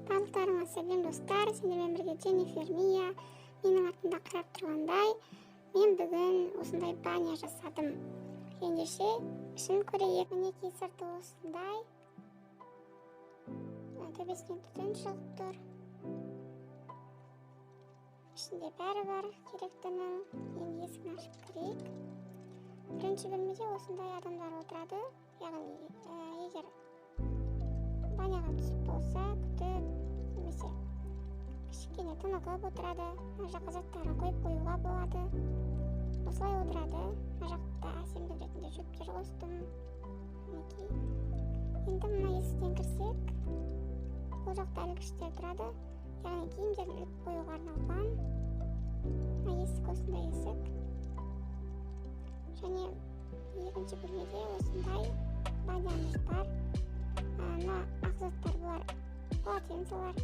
Барлықтарыңа сәлем достар, сендермен бірге Дженнифер Мия. Менің артымда қарап тұрғандай, мен бүгін осындай баня жасадым. Ендеше ішін көрейік. Мінекей сырты осындай. Төбесінен түтін шығып тұр. Ішінде бәрі бар керектінің. Енді есігін ашып кірейік. Бірінші бөлмеде осындай адамдар отырады. Яғни егер баняға түсіп болса, күтіп, немесе кішкене тынығып отырады. Мына жаққа заттарын қойып қоюға болады. Осылай отырады. Мына жақта әсемдік ретінде шөптер қостым. Мінекей. Енді мына есіктен кірсек, бұл жақта ілгіштер тұрады. Яғни киімдерді іліп қоюға арналған. Мына есік осындай есік. Және екінші бөлмеде осындай банямыз бар. Мына ақ заттар бұлар полотенцелар.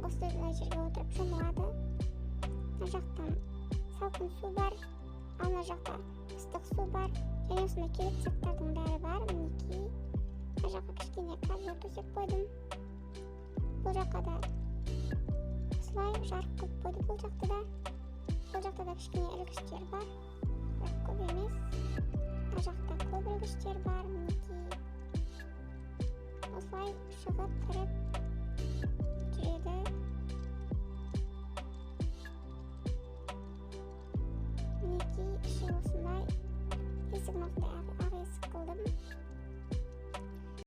Осы жерге отырып шомылады. Мына жақтан салқын су бар, ал мына жақта ыстық су бар. Және осындай керек заттардың бәрі бар. Мінекей. Мына жаққа кішкене ковер төсеп қойдым. Бұл жаққа да осылай жарық қылып қойдым. Бұл жақта да кішкене ілгіштер бар, бірақ көп емес. Мына жақта көп ілгіштер бар. Мінекей. Осылай шығып кіріп